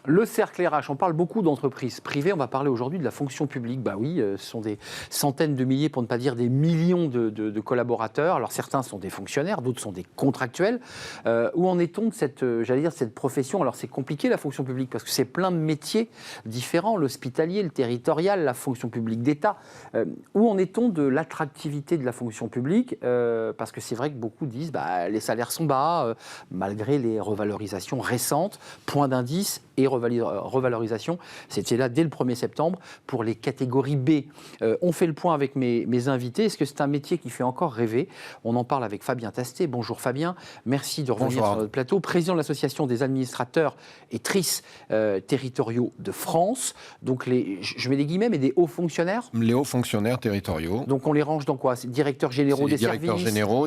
Le cercle RH, on parle beaucoup d'entreprises privées, on va parler aujourd'hui de la fonction publique. Bah oui, ce sont des centaines de milliers, pour ne pas dire des millions de collaborateurs. Alors certains sont des fonctionnaires, d'autres sont des contractuels. Où en est-on de cette profession? Alors c'est compliqué la fonction publique parce que c'est plein de métiers différents, l'hospitalier, le territorial, la fonction publique d'État. Où en est-on de l'attractivité de la fonction publique? Parce que c'est vrai que beaucoup disent les salaires sont bas, malgré les revalorisations récentes, point d'indice et revalorisation. C'était là dès le 1er septembre pour les catégories B. On fait le point avec mes invités. Est-ce que c'est un métier qui fait encore rêver? On en parle avec Fabien Tastet. Bonjour Fabien, merci de revenir sur notre plateau. Président de l'Association des administrateurs et TRIS territoriaux de France. Donc je mets des guillemets, mais des hauts fonctionnaires? Les hauts fonctionnaires territoriaux. Donc on les range dans quoi? C'est directeurs généraux des services?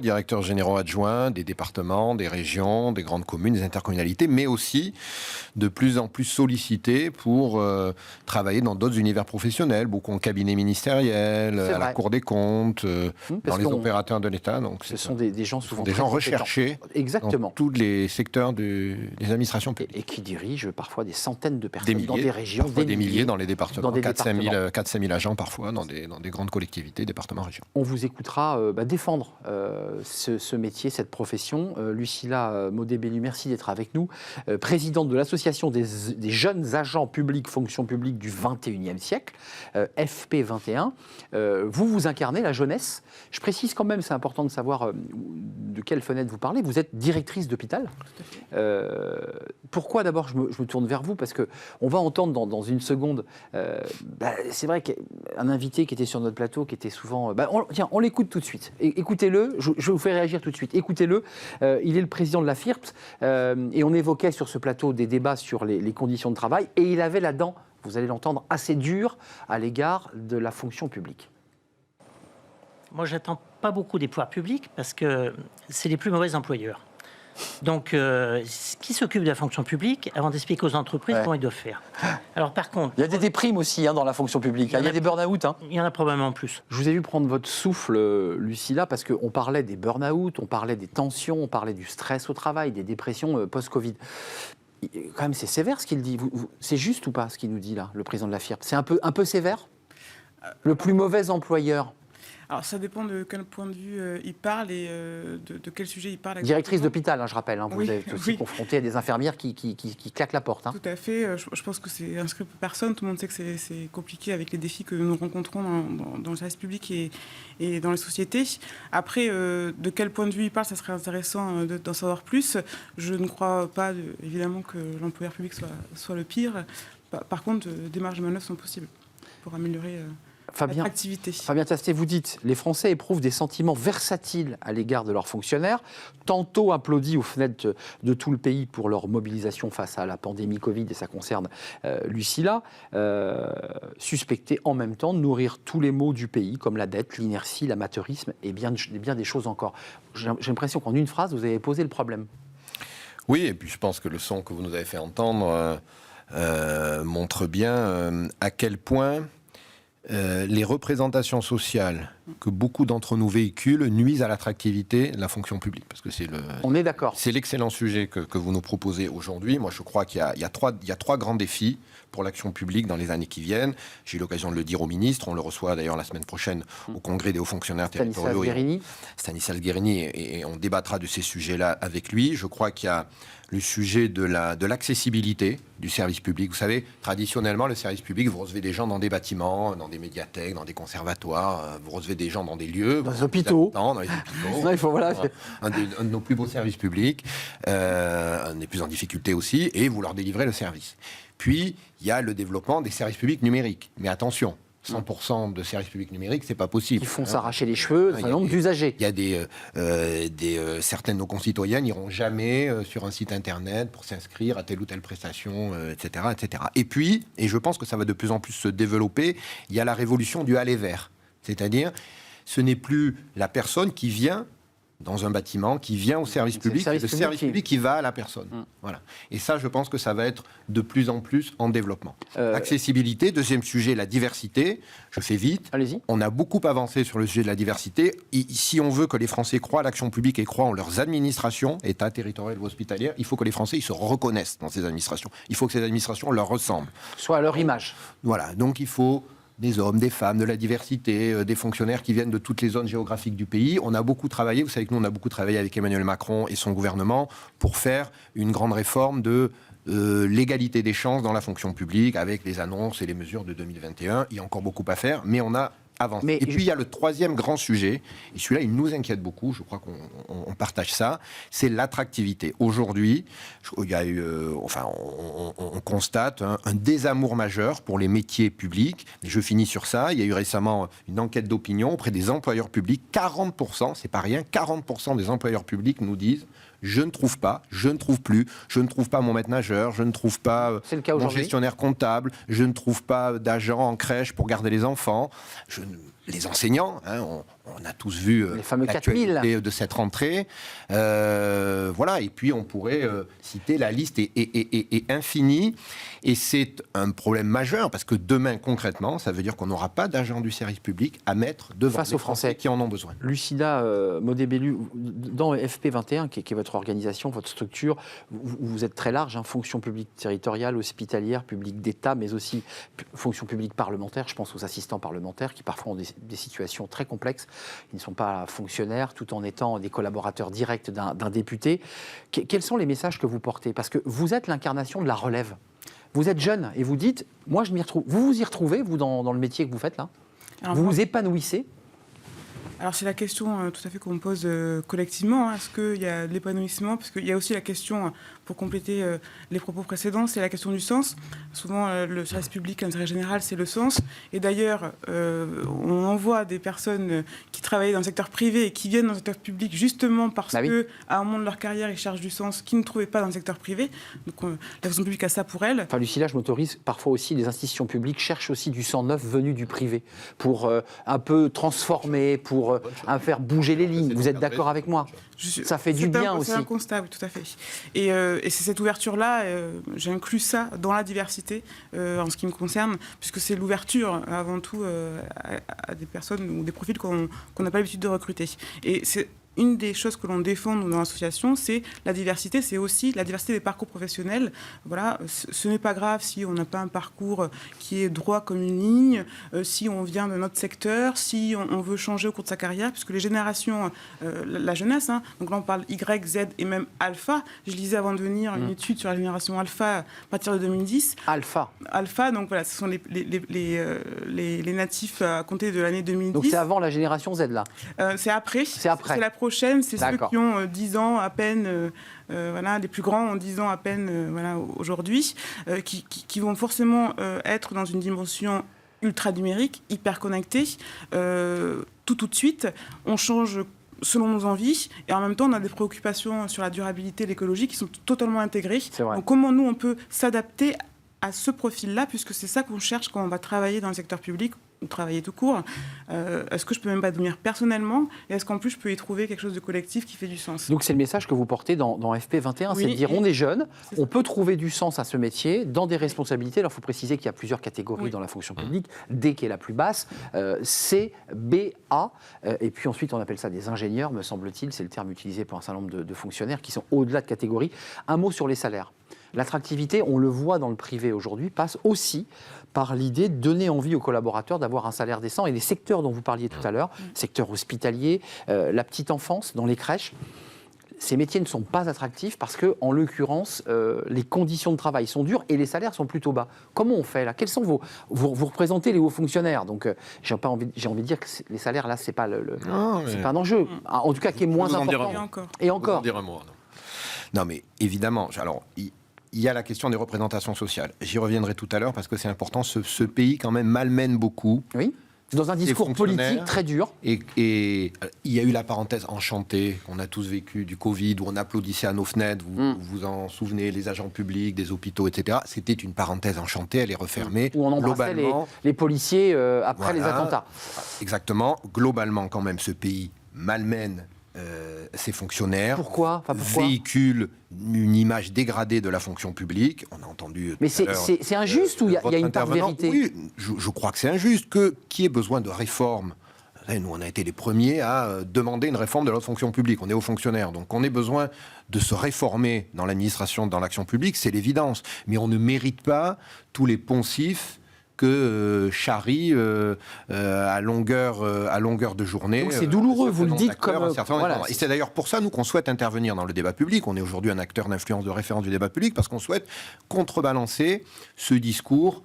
Directeurs généraux adjoints des départements, des régions, des grandes communes, des intercommunalités, mais aussi de plus en plus sollicités pour travailler dans d'autres univers professionnels, beaucoup en cabinet ministériel, à la Cour des comptes, dans les opérateurs de l'État. Donc ce sont des gens souvent des gens recherchés. Exactement. Dans tous les secteurs des administrations publiques. Et qui dirigent parfois des centaines de personnes dans des régions. Des milliers dans les départements. 4-5 000 agents parfois dans des grandes collectivités, départements, régions. On vous écoutera défendre ce métier, cette profession. Lucilla Maudé-Bellu, merci d'être avec nous. Présidente de l'Association des jeunes agents publics, fonction publique du 21e siècle, FP21. Vous incarnez la jeunesse. Je précise quand même, c'est important de savoir de quelle fenêtre vous parlez. Vous êtes directrice d'hôpital. Pourquoi d'abord je me tourne vers vous? Parce qu'on va entendre dans une seconde, c'est vrai qu'un invité qui était sur notre plateau, qui était souvent... on l'écoute tout de suite. Écoutez-le, je vous fais réagir tout de suite. Écoutez-le, il est le président de la FIRPT, et on évoquait sur ce plateau des débats sur les conditions de travail, et il avait la dent, vous allez l'entendre, assez dure à l'égard de la fonction publique. Moi, j'attends pas beaucoup des pouvoirs publics parce que c'est les plus mauvais employeurs. Donc, qui s'occupe de la fonction publique avant d'expliquer aux entreprises comment ils doivent faire? Alors, par contre... Il y a des déprimes aussi dans la fonction publique. Il y a des burn-out. Il y en a probablement plus. Je vous ai vu prendre votre souffle, Lucilla, parce qu'on parlait des burn-out, on parlait des tensions, on parlait du stress au travail, des dépressions post-Covid. Quand même, c'est sévère ce qu'il dit. C'est juste ou pas ce qu'il nous dit là, le président de la FIRP? C'est un peu sévère? Le plus mauvais employeur? Alors, ça dépend de quel point de vue il parle et de quel sujet il parle. Directrice d'hôpital, je rappelle. Vous avez aussi confronté à des infirmières qui claquent la porte. Tout à fait. Je pense que c'est inscrit pour personne. Tout le monde sait que c'est compliqué avec les défis que nous rencontrons dans le service public et dans les sociétés. Après, de quel point de vue il parle, ça serait intéressant d'en savoir plus. Je ne crois pas, évidemment, que l'employeur public soit le pire. Par contre, des marges de manœuvre sont possibles pour améliorer... Fabien Tastet, vous dites, les Français éprouvent des sentiments versatiles à l'égard de leurs fonctionnaires, tantôt applaudis aux fenêtres de tout le pays pour leur mobilisation face à la pandémie Covid, et ça concerne Lucilla, suspectés en même temps de nourrir tous les maux du pays, comme la dette, l'inertie, l'amateurisme et bien des choses encore. J'ai l'impression qu'en une phrase, vous avez posé le problème. Oui, et puis je pense que le son que vous nous avez fait entendre montre bien à quel point... les représentations sociales que beaucoup d'entre nous véhiculent nuisent à l'attractivité de la fonction publique. Parce que on est d'accord. C'est l'excellent sujet que vous nous proposez aujourd'hui. Moi, je crois qu'il y a trois grands défis pour l'action publique dans les années qui viennent. J'ai eu l'occasion de le dire au ministre. On le reçoit d'ailleurs la semaine prochaine au Congrès des hauts fonctionnaires territoriaux. Stanislas Guerini. Et on débattra de ces sujets-là avec lui. Je crois qu'il y a le sujet de l'accessibilité du service public. Vous savez, traditionnellement, le service public, vous recevez des gens dans des bâtiments, dans des médiathèques, dans des conservatoires, vous recevez des gens dans des lieux... Dans les hôpitaux. Dans les hôpitaux. Non, il faut, voilà. Un de nos plus beaux services publics, un des plus en difficulté aussi, et vous leur délivrez le service. Puis, il y a le développement des services publics numériques. Mais attention, 100% de services publics numériques, c'est pas possible. Ils font s'arracher les cheveux, un nombre d'usagers. Il y a certains de nos concitoyens n'iront jamais sur un site internet pour s'inscrire à telle ou telle prestation, etc., etc. Et puis, et je pense que ça va de plus en plus se développer, il y a la révolution du aller vers. C'est-à-dire, ce n'est plus la personne qui vient dans un bâtiment qui vient au service public, c'est le service public qui va à la personne. Voilà. Et ça, je pense que ça va être de plus en plus en développement. Accessibilité, deuxième sujet, la diversité. Je fais vite. Allez-y. On a beaucoup avancé sur le sujet de la diversité. Et si on veut que les Français croient à l'action publique et croient en leurs administrations, État, territoriales ou hospitalières, il faut que les Français ils se reconnaissent dans ces administrations. Il faut que ces administrations leur ressemblent. Soit à leur image. Voilà. Donc il faut des hommes, des femmes, de la diversité, des fonctionnaires qui viennent de toutes les zones géographiques du pays. On a beaucoup travaillé, vous savez que nous, on a beaucoup travaillé avec Emmanuel Macron et son gouvernement pour faire une grande réforme de l'égalité des chances dans la fonction publique, avec les annonces et les mesures de 2021. Il y a encore beaucoup à faire, mais on a avancé. Et puis, il y a le troisième grand sujet, et celui-là, il nous inquiète beaucoup, je crois qu'on partage ça, c'est l'attractivité. Aujourd'hui, il y a eu, on constate un désamour majeur pour les métiers publics. Et je finis sur ça. Il y a eu récemment une enquête d'opinion auprès des employeurs publics. 40%, c'est pas rien, 40% des employeurs publics nous disent je ne trouve pas, je ne trouve plus, je ne trouve pas mon maître nageur, je ne trouve pas mon gestionnaire comptable, je ne trouve pas d'agent en crèche pour garder les enfants. Les enseignants, hein, on a tous vu les fameux l'actualité de cette rentrée. Voilà, et puis on pourrait citer, la liste est infinie. Et c'est un problème majeur, parce que demain, concrètement, ça veut dire qu'on n'aura pas d'agents du service public à mettre devant face aux Français qui en ont besoin. Lucida Modébélu, dans FP21, qui est votre organisation, votre structure, vous êtes très large, hein, fonction publique territoriale, hospitalière, publique d'État, mais aussi fonction publique parlementaire. Je pense aux assistants parlementaires qui parfois ont des situations très complexes. Ils ne sont pas fonctionnaires tout en étant des collaborateurs directs d'un député. Quels sont les messages que vous portez ? Parce que vous êtes l'incarnation de la relève. Vous êtes jeune et vous dites, moi je m'y retrouve. Vous vous y retrouvez, vous, dans le métier que vous faites là ? Vous vous épanouissez ? Alors c'est la question tout à fait qu'on me pose collectivement. Hein. Est-ce qu'il y a de l'épanouissement ? Parce qu'il y a aussi la question, pour compléter les propos précédents, c'est la question du sens. Souvent, le service public, l'intérêt général, c'est le sens. Et d'ailleurs, on envoie des personnes qui travaillaient dans le secteur privé et qui viennent dans le secteur public justement parce qu'à un moment de leur carrière, ils cherchent du sens qu'ils ne trouvaient pas dans le secteur privé. Donc la fonction publique a ça pour elle. Enfin, Lucilla, je m'autorise, parfois aussi, les institutions publiques cherchent aussi du sang neuf venu du privé pour un peu transformer, pour faire bouger les lignes. Vous êtes d'accord avec moi ? Ça fait du bien aussi. C'est un constat, oui, tout à fait. Et c'est cette ouverture-là, j'inclus ça dans la diversité en ce qui me concerne, puisque c'est l'ouverture avant tout à des personnes ou des profils qu'on n'a pas l'habitude de recruter. Et c'est une des choses que l'on défend nous, dans l'association, c'est la diversité, c'est aussi la diversité des parcours professionnels. Voilà, ce n'est pas grave si on n'a pas un parcours qui est droit comme une ligne, si on vient de notre secteur, si on veut changer au cours de sa carrière, puisque les générations, la jeunesse, hein, donc là on parle Y, Z et même Alpha. Je lisais avant de venir une étude sur la génération Alpha à partir de 2010. Alpha, donc voilà, ce sont les natifs à compter de l'année 2010. Donc c'est avant la génération Z là. C'est après. C'est après. La prochaine, c'est ceux qui ont 10 ans à peine, voilà, les plus grands ont 10 ans à peine voilà, aujourd'hui, qui vont forcément être dans une dimension ultra numérique, hyper connectée, tout de suite. On change selon nos envies, et en même temps, on a des préoccupations sur la durabilité, l'écologie, qui sont totalement intégrées. Donc comment nous, on peut s'adapter à ce profil-là, puisque c'est ça qu'on cherche quand on va travailler dans le secteur public, ou travailler tout court. Est-ce que je peux même pas devenir personnellement, et est-ce qu'en plus je peux y trouver quelque chose de collectif qui fait du sens ? Donc c'est le message que vous portez dans FP21, c'est de dire on est jeune, on peut trouver du sens à ce métier, dans des responsabilités. Alors il faut préciser qu'il y a plusieurs catégories dans la fonction publique, D qui est la plus basse, C, B, A, et puis ensuite on appelle ça des ingénieurs, me semble-t-il, c'est le terme utilisé pour un certain nombre de fonctionnaires qui sont au-delà de catégories. Un mot sur les salaires. L'attractivité, on le voit dans le privé aujourd'hui, passe aussi par l'idée de donner envie aux collaborateurs d'avoir un salaire décent. Et les secteurs dont vous parliez tout à l'heure, secteur hospitalier, la petite enfance, dans les crèches, ces métiers ne sont pas attractifs parce que, en l'occurrence, les conditions de travail sont dures et les salaires sont plutôt bas. Comment on fait là ? Quels sont vous représentez les hauts fonctionnaires, donc j'ai envie de dire que les salaires là, c'est pas c'est pas un enjeu. En tout cas, qui est moins important. Et encore. Non, mais évidemment. Alors. Il y a la question des représentations sociales. J'y reviendrai tout à l'heure parce que c'est important. Ce pays, quand même, malmène beaucoup. Oui, dans un discours politique très dur. Et il y a eu la parenthèse enchantée qu'on a tous vécue du Covid, où on applaudissait à nos fenêtres. Vous vous en souvenez, les agents publics, des hôpitaux, etc. C'était une parenthèse enchantée, elle est refermée. Où on embrassait les policiers après les attentats. Exactement. Globalement, quand même, ce pays malmène ces fonctionnaires. Pourquoi véhiculent une image dégradée de la fonction publique. On a entendu. Mais c'est injuste ou il y a une part de vérité? Oui, je crois que c'est injuste. Qu'il y ait besoin de réformes. Nous, on a été les premiers à demander une réforme de la fonction publique. On est hauts fonctionnaires. Donc, on a besoin de se réformer dans l'administration, dans l'action publique, c'est l'évidence. Mais on ne mérite pas tous les poncifs que charrie à longueur de journée. Donc c'est douloureux, vous le dites comme... Voilà. Et c'est d'ailleurs pour ça, nous, qu'on souhaite intervenir dans le débat public. On est aujourd'hui un acteur d'influence de référence du débat public parce qu'on souhaite contrebalancer ce discours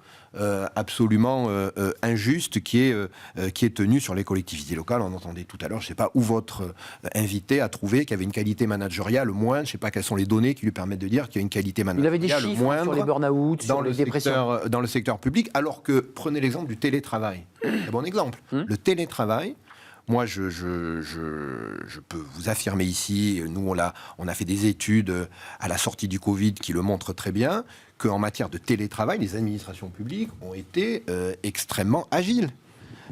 absolument injuste qui est tenu sur les collectivités locales. On entendait tout à l'heure, je ne sais pas où votre invité a trouvé qu'il y avait une qualité managériale moindre. Je ne sais pas quelles sont les données qui lui permettent de dire qu'il y a une qualité managériale moindre. Il avait des chiffres sur les burn-out, sur les dépressions. Dans le secteur public, alors que, prenez l'exemple du télétravail. C'est un bon exemple. Le télétravail, moi, je peux vous affirmer ici, nous, on a fait des études à la sortie du Covid qui le montrent très bien, qu'en matière de télétravail, les administrations publiques ont été extrêmement agiles.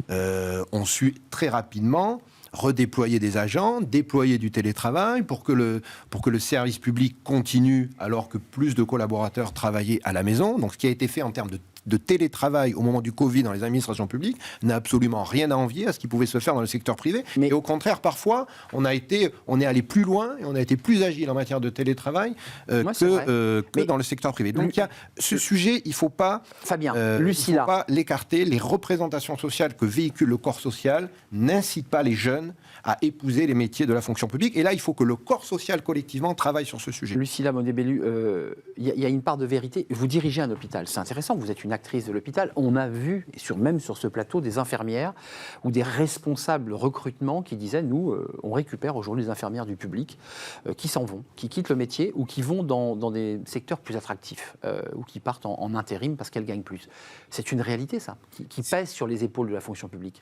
On su très rapidement redéployer des agents, déployer du télétravail pour que le service public continue alors que plus de collaborateurs travaillaient à la maison. Donc, ce qui a été fait en termes de télétravail au moment du Covid dans les administrations publiques n'a absolument rien à envier à ce qui pouvait se faire dans le secteur privé. Et au contraire, parfois, on est allé plus loin et on a été plus agile en matière de télétravail que dans le secteur privé. Donc, il y a ce sujet, il ne faut pas, l'écarter. Les représentations sociales que véhicule le corps social n'incitent pas les jeunes à épouser les métiers de la fonction publique. Et là, il faut que le corps social collectivement travaille sur ce sujet. Lucilla Monet-Bellu, il y a une part de vérité. Vous dirigez un hôpital, c'est intéressant, vous êtes une actrice de l'hôpital. On a vu, même sur ce plateau, des infirmières ou des responsables recrutement qui disaient, nous, on récupère aujourd'hui les infirmières du public qui s'en vont, qui quittent le métier ou qui vont dans des secteurs plus attractifs ou qui partent en intérim parce qu'elles gagnent plus. C'est une réalité, ça, qui pèse sur les épaules de la fonction publique,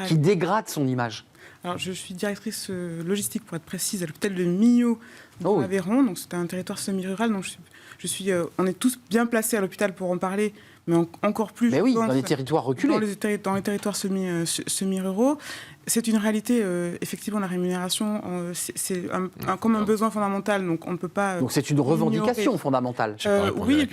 qui dégrade son image. Alors, je suis directrice logistique, pour être précise, à l'hôpital de Millau, dans l'Aveyron. Donc, c'est un territoire semi-rural. Donc, on est tous bien placés à l'hôpital pour en parler, mais encore plus. Mais oui, dans les territoires reculés. Dans les territoires semi-ruraux. C'est une réalité, effectivement, la rémunération, c'est comme un besoin fondamental, donc on ne peut pas... Donc c'est une revendication fondamentale. Oui,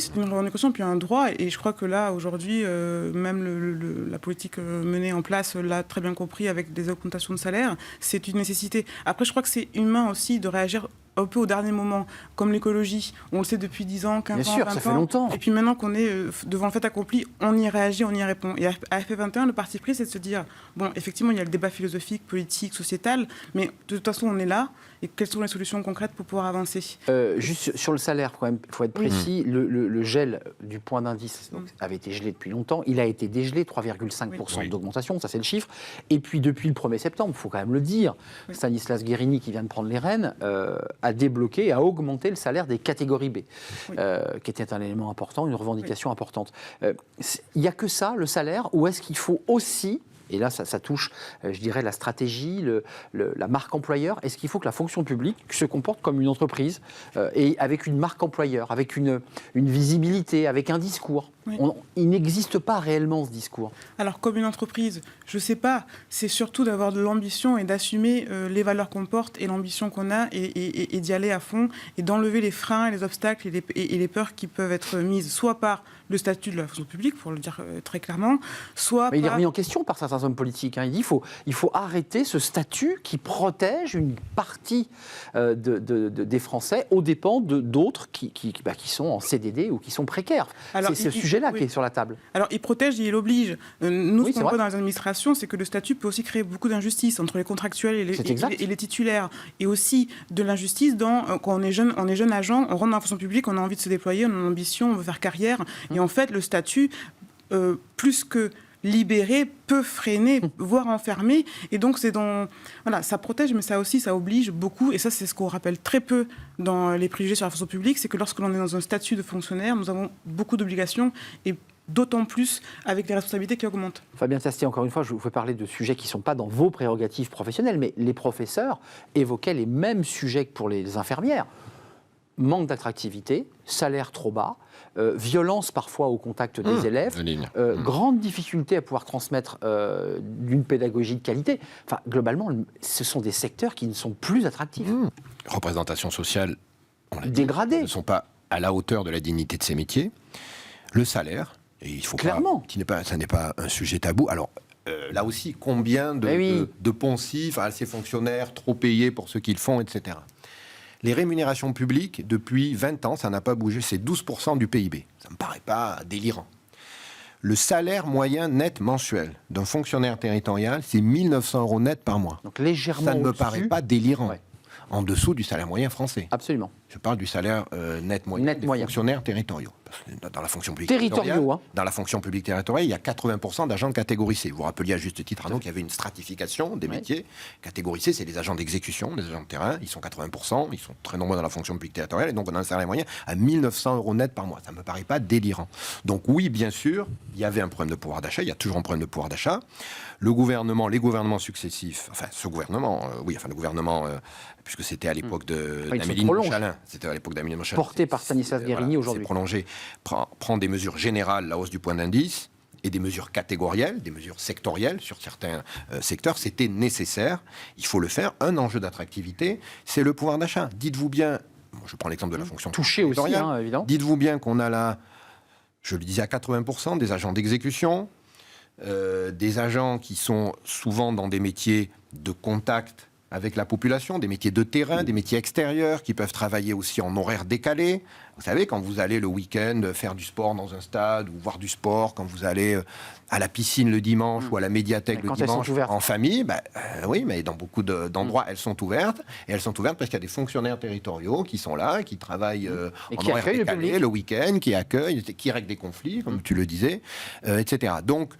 c'est une revendication, puis un droit, et je crois que là, aujourd'hui, même la politique menée en place l'a très bien compris avec des augmentations de salaire, c'est une nécessité. Après, je crois que c'est humain aussi de réagir un peu au dernier moment, comme l'écologie. On le sait depuis 10 ans, 15 ans, 20 ans. Bien sûr, ça fait longtemps. Et puis maintenant qu'on est devant le fait accompli, on y réagit, on y répond. Et à FP21, le parti pris, c'est de se dire, bon, effectivement, il y a le débat philosophique, politique, sociétal, mais de toute façon, on est là. Et quelles sont les solutions concrètes pour pouvoir avancer ? Juste sur le salaire, quand même, il faut être précis. Le gel du point d'indice avait été gelé depuis longtemps. Il a été dégelé, 3,5% d'augmentation, ça c'est le chiffre. Et puis depuis le 1er septembre, il faut quand même le dire, Stanislas Guérini, qui vient de prendre les rênes, a débloqué, a augmenté le salaire des catégories B, qui était un élément important, une revendication importante. Il n'y a que ça, le salaire, ou est-ce qu'il faut aussi... Et là, ça touche, je dirais, la stratégie, la marque employeur. Est-ce qu'il faut que la fonction publique se comporte comme une entreprise et avec une marque employeur, avec une visibilité, avec un discours ? Il n'existe pas réellement ce discours. Alors, comme une entreprise, je ne sais pas. C'est surtout d'avoir de l'ambition et d'assumer les valeurs qu'on porte et l'ambition qu'on a et d'y aller à fond et d'enlever les freins, les obstacles et les peurs qui peuvent être mises soit par le statut de la fonction publique, pour le dire très clairement, soit il est remis en question par certains hommes politiques. Il dit il faut arrêter ce statut qui protège une partie des Français aux dépens d'autres qui sont en CDD ou qui sont précaires. C'est ce sujet-là qui est sur la table. Alors, il protège et il oblige. Nous, ce qu'on voit dans les administrations, c'est que le statut peut aussi créer beaucoup d'injustices entre les contractuels et les titulaires. Et aussi de l'injustice quand on est jeune agent, on rentre dans la fonction publique, on a envie de se déployer, on a une ambition, on veut faire carrière. Et en fait, le statut, plus que libérer, peut freiner, voire enfermer. Et donc, ça protège, mais ça oblige beaucoup. Et ça, c'est ce qu'on rappelle très peu dans les préjugés sur la fonction publique, c'est que lorsque l'on est dans un statut de fonctionnaire, nous avons beaucoup d'obligations et d'autant plus avec les responsabilités qui augmentent. Fabien Tastier, encore une fois, je vous fais parler de sujets qui ne sont pas dans vos prérogatives professionnelles, mais les professeurs évoquaient les mêmes sujets que pour les infirmières. manque d'attractivité, salaire trop bas, violence parfois au contact des élèves, grande difficulté à pouvoir transmettre d'une pédagogie de qualité. Enfin, globalement, ce sont des secteurs qui ne sont plus attractifs. Représentation sociale, on l'a dit, dégradée, ne sont pas à la hauteur de la dignité de ces métiers. Le salaire, et il faut clairement, ça n'est pas un sujet tabou. Alors, là aussi, combien de poncifs à ces fonctionnaires trop payés pour ce qu'ils font, etc. Les rémunérations publiques, depuis 20 ans, ça n'a pas bougé, c'est 12% du PIB. Ça ne me paraît pas délirant. Le salaire moyen net mensuel d'un fonctionnaire territorial, c'est 1 900 € net par mois. Donc légèrement ça ne me paraît pas délirant. Ouais. En dessous du salaire moyen français. Absolument. Je parle du salaire net moyen des fonctionnaires territoriaux. Parce que dans la fonction publique territoriale, dans la fonction publique territoriale, il y a 80% d'agents de catégorie C. Vous vous rappeliez à juste titre, Arnaud, qu'il y avait une stratification des métiers. Catégorie C, c'est les agents d'exécution, les agents de terrain. Ils sont 80%, ils sont très nombreux dans la fonction publique territoriale. Et donc, on a un salaire moyen à 1 900 € net par mois. Ça ne me paraît pas délirant. Donc oui, bien sûr, il y avait un problème de pouvoir d'achat. Il y a toujours un problème de pouvoir d'achat. Le gouvernement, les gouvernements successifs, enfin ce gouvernement, le gouvernement, puisque c'était à l'époque d'Amélie de Montchalin, c'était à l'époque d'Amélie de Montchalin, porté par Stanislas Guerini aujourd'hui. C'est prolongé, prend des mesures générales, la hausse du point d'indice, et des mesures catégorielles, des mesures sectorielles sur certains secteurs, c'était nécessaire, il faut le faire. Un enjeu d'attractivité, c'est le pouvoir d'achat. Dites-vous bien, je prends l'exemple de la fonction touché aussi, évidemment. Dites-vous bien qu'on a là, je le disais, à 80% des agents d'exécution, des agents qui sont souvent dans des métiers de contact avec la population, des métiers de terrain, des métiers extérieurs, qui peuvent travailler aussi en horaire décalé. Vous savez, quand vous allez le week-end faire du sport dans un stade ou voir du sport, quand vous allez à la piscine le dimanche ou à la médiathèque le dimanche en famille, oui, mais dans beaucoup d'endroits, elles sont ouvertes. Et elles sont ouvertes parce qu'il y a des fonctionnaires territoriaux qui sont là, qui travaillent en horaire décalé le week-end, qui accueillent, qui règlent des conflits, comme tu le disais, etc. Donc,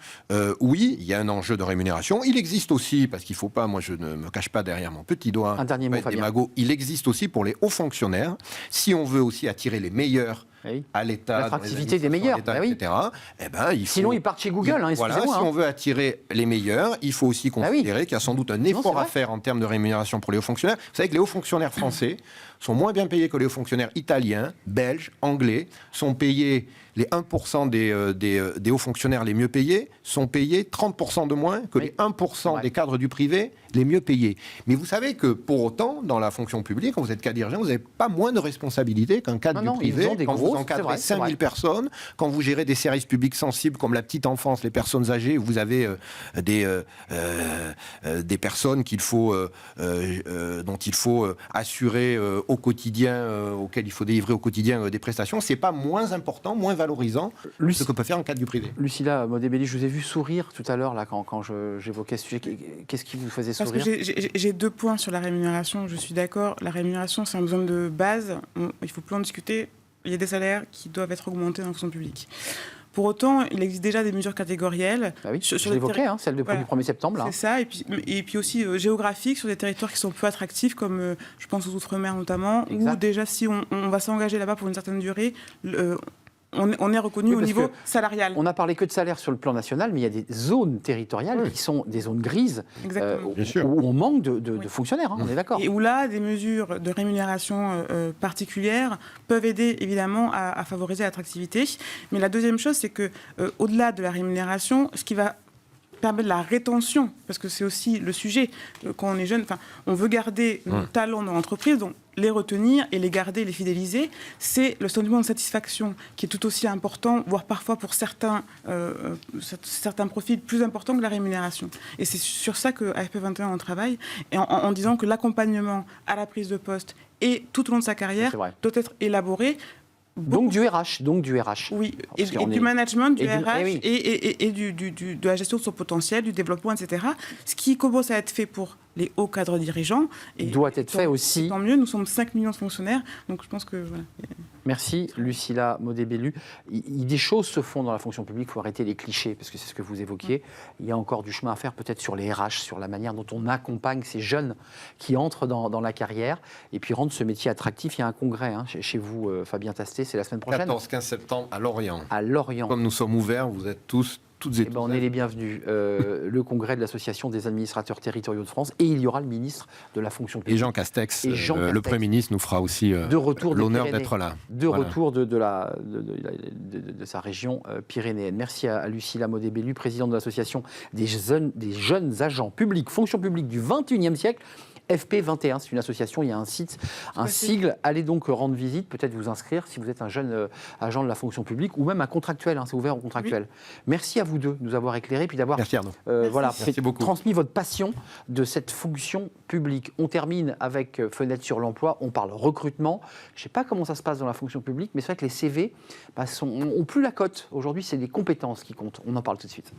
oui, il y a un enjeu de rémunération. Il existe aussi, parce qu'il ne faut pas, moi je ne me cache pas derrière mon petit doigt, un dernier mot, Fabien. Il existe aussi pour les hauts fonctionnaires, si on veut aussi attirer les meilleurs à l'État, l'attractivité des meilleurs, etc. Eh ben, sinon ils partent chez Google. Si on veut attirer les meilleurs, il faut aussi considérer qu'il y a sans doute un effort à faire en termes de rémunération pour les hauts fonctionnaires. Vous savez que les hauts fonctionnaires français sont moins bien payés que les hauts fonctionnaires italiens, belges, anglais, sont payés. Les 1% des hauts fonctionnaires les mieux payés sont payés 30% de moins que les 1% des cadres du privé les mieux payés. Mais vous savez que pour autant, dans la fonction publique, quand vous êtes cadre dirigeant, vous n'avez pas moins de responsabilités qu'un cadre du privé. Quand vous encadrez 5000 personnes, quand vous gérez des services publics sensibles comme la petite enfance, les personnes âgées, vous avez des personnes dont il faut assurer au quotidien, auxquelles il faut délivrer au quotidien des prestations. C'est pas moins important, moins valorisant ce que peut faire un cadre du privé. Lucila Modé-Belli, je vous ai vu sourire tout à l'heure là quand j'évoquais ce sujet. Qu'est-ce qui vous faisait sourire ? Parce que j'ai 2 points sur la rémunération. Je suis d'accord. La rémunération, c'est un besoin de base. Il ne faut plus en discuter. Il y a des salaires qui doivent être augmentés dans la fonction publique. Pour autant, il existe déjà des mesures catégorielles. Bah oui, je l'évoquais, celle du 1er septembre. Là. C'est ça, et puis aussi géographiques sur des territoires qui sont peu attractifs, comme je pense aux Outre-mer notamment, où déjà si on va s'engager là-bas pour une certaine durée, on est reconnu au niveau salarial. On n'a parlé que de salaire sur le plan national, mais il y a des zones territoriales qui sont des zones grises où on manque de fonctionnaires, on est d'accord. Et où là, des mesures de rémunération particulières peuvent aider évidemment à favoriser l'attractivité. Mais la deuxième chose, c'est que au-delà de la rémunération, ce qui va permettre la rétention, parce que c'est aussi le sujet, quand on est jeune, on veut garder nos talents dans l'entreprise, donc les retenir et les garder, les fidéliser, c'est le sentiment de satisfaction qui est tout aussi important, voire parfois pour certains profils plus important que la rémunération. Et c'est sur ça que AFP21 on travaille, et en disant que l'accompagnement à la prise de poste et tout au long de sa carrière doit être élaboré. Donc du RH. Oui, et du management, du RH, et de la gestion de son potentiel, du développement, etc. Ce qui commence à être fait pour les hauts cadres dirigeants. Et doit être fait aussi. Tant mieux, nous sommes 5 millions de fonctionnaires, donc je pense que... Voilà. Merci Lucila Modé-Belli. Des choses se font dans la fonction publique, il faut arrêter les clichés, parce que c'est ce que vous évoquiez. Il y a encore du chemin à faire peut-être sur les RH, sur la manière dont on accompagne ces jeunes qui entrent dans la carrière, et puis rendre ce métier attractif. Il y a un congrès chez vous, Fabien Tastet, c'est la semaine prochaine. 14-15 septembre à Lorient. À Lorient. Comme nous sommes ouverts, vous êtes tous toutes et tous. On est les bienvenus. Le congrès de l'Association des administrateurs territoriaux de France, et il y aura le ministre de la fonction publique. Et Jean Castex, le Premier ministre, nous fera aussi l'honneur d'être là. Retour de sa région pyrénéenne. Merci à Lucilla Modé-Bellu, présidente de l'Association des jeunes agents publics, fonction publique du 21e siècle. FP21, c'est une association, il y a un site, un sigle. Allez donc rendre visite, peut-être vous inscrire si vous êtes un jeune agent de la fonction publique ou même un contractuel, c'est ouvert aux contractuels. Oui. Merci à vous deux de nous avoir éclairés puis d'avoir transmis votre passion de cette fonction publique. On termine avec Fenêtre sur l'emploi, on parle recrutement. Je ne sais pas comment ça se passe dans la fonction publique, mais c'est vrai que les CV ont plus la cote. Aujourd'hui, c'est des compétences qui comptent. On en parle tout de suite.